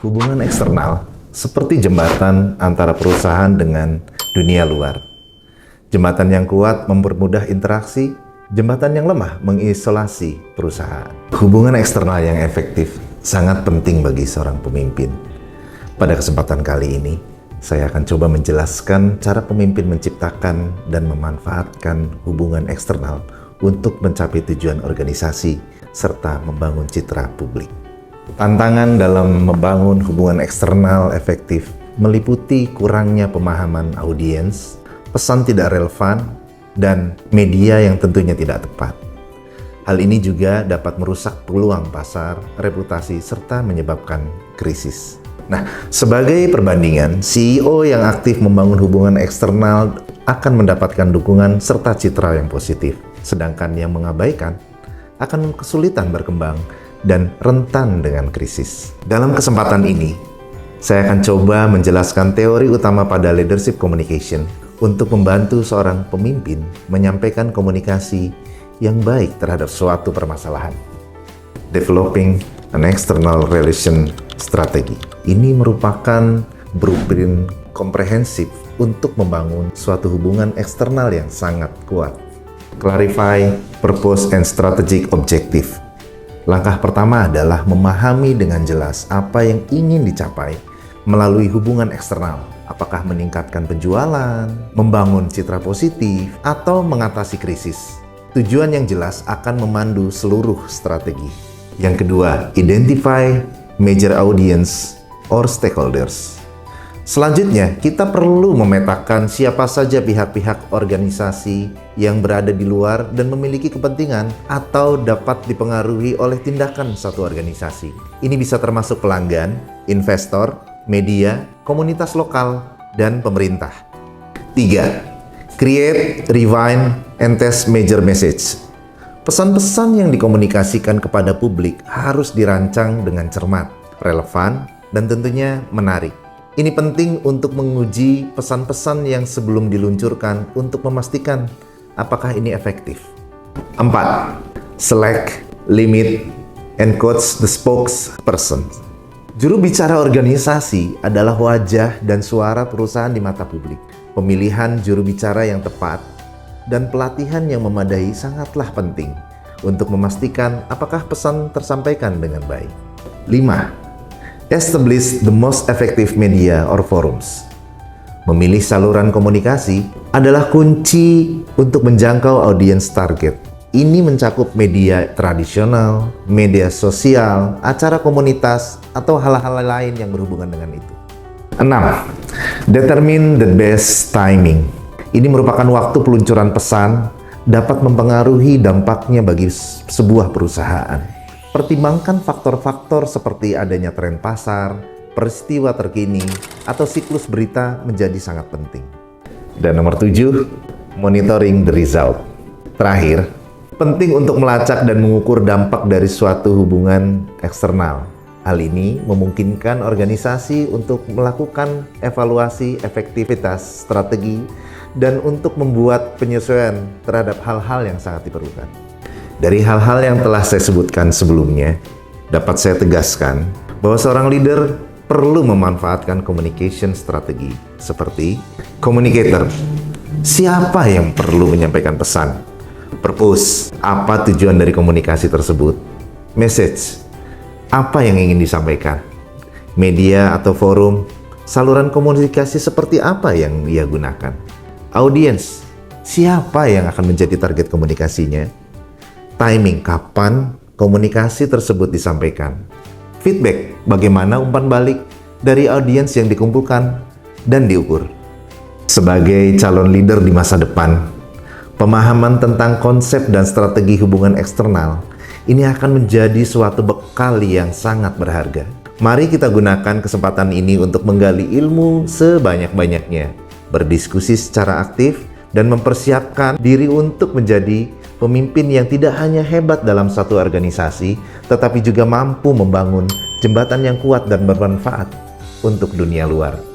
Hubungan eksternal seperti jembatan antara perusahaan dengan dunia luar. Jembatan yang kuat mempermudah interaksi, jembatan yang lemah mengisolasi perusahaan. Hubungan eksternal yang efektif sangat penting bagi seorang pemimpin. Pada kesempatan kali ini, saya akan coba menjelaskan cara pemimpin menciptakan dan memanfaatkan hubungan eksternal untuk mencapai tujuan organisasi serta membangun citra publik. Tantangan dalam membangun hubungan eksternal efektif meliputi kurangnya pemahaman audiens, pesan tidak relevan, dan media yang tentunya tidak tepat. Hal ini juga dapat merusak peluang pasar, reputasi, serta menyebabkan krisis. Nah, sebagai perbandingan, CEO yang aktif membangun hubungan eksternal akan mendapatkan dukungan serta citra yang positif, sedangkan yang mengabaikan akan kesulitan berkembang dan rentan dengan krisis. Dalam kesempatan ini, saya akan coba menjelaskan teori utama pada leadership communication untuk membantu seorang pemimpin menyampaikan komunikasi yang baik terhadap suatu permasalahan. Developing an external relation strategy. Ini merupakan blueprint komprehensif untuk membangun suatu hubungan eksternal yang sangat kuat. Clarify purpose and strategic objective. Langkah pertama adalah memahami dengan jelas apa yang ingin dicapai melalui hubungan eksternal. Apakah meningkatkan penjualan, membangun citra positif, atau mengatasi krisis. Tujuan yang jelas akan memandu seluruh strategi. Yang kedua, identify major audience or stakeholders. Selanjutnya, kita perlu memetakan siapa saja pihak-pihak organisasi yang berada di luar dan memiliki kepentingan atau dapat dipengaruhi oleh tindakan satu organisasi. Ini bisa termasuk pelanggan, investor, media, komunitas lokal, dan pemerintah. 3. Create, refine, and test major message. Pesan-pesan yang dikomunikasikan kepada publik harus dirancang dengan cermat, relevan, dan tentunya menarik. Ini penting untuk menguji pesan-pesan yang sebelum diluncurkan untuk memastikan apakah ini efektif. 4. Select, limit, and coach the spokesperson. Juru bicara organisasi adalah wajah dan suara perusahaan di mata publik. Pemilihan juru bicara yang tepat dan pelatihan yang memadai sangatlah penting untuk memastikan apakah pesan tersampaikan dengan baik. 5. Establish the most effective media or forums. Memilih saluran komunikasi adalah kunci untuk menjangkau audiens target. Ini mencakup media tradisional, media sosial, acara komunitas, atau hal-hal lain yang berhubungan dengan itu. 6. Determine the best timing. Ini merupakan waktu peluncuran pesan dapat mempengaruhi dampaknya bagi sebuah perusahaan. Pertimbangkan faktor-faktor seperti adanya tren pasar, peristiwa terkini, atau siklus berita menjadi sangat penting. Dan nomor 7, monitoring the result. Terakhir, penting untuk melacak dan mengukur dampak dari suatu hubungan eksternal. Hal ini memungkinkan organisasi untuk melakukan evaluasi efektivitas strategi dan untuk membuat penyesuaian terhadap hal-hal yang sangat diperlukan. Dari hal-hal yang telah saya sebutkan sebelumnya, dapat saya tegaskan bahwa seorang leader perlu memanfaatkan communication strategi seperti communicator. Siapa yang perlu menyampaikan pesan? Purpose, apa tujuan dari komunikasi tersebut? Message, apa yang ingin disampaikan? Media atau forum, saluran komunikasi seperti apa yang ia gunakan? Audience, siapa yang akan menjadi target komunikasinya? Timing, kapan komunikasi tersebut disampaikan. Feedback, bagaimana umpan balik dari audiens yang dikumpulkan dan diukur. Sebagai calon leader di masa depan, pemahaman tentang konsep dan strategi hubungan eksternal ini akan menjadi suatu bekal yang sangat berharga. Mari kita gunakan kesempatan ini untuk menggali ilmu sebanyak-banyaknya, berdiskusi secara aktif, dan mempersiapkan diri untuk menjadi pemimpin yang tidak hanya hebat dalam satu organisasi, tetapi juga mampu membangun jembatan yang kuat dan bermanfaat untuk dunia luar.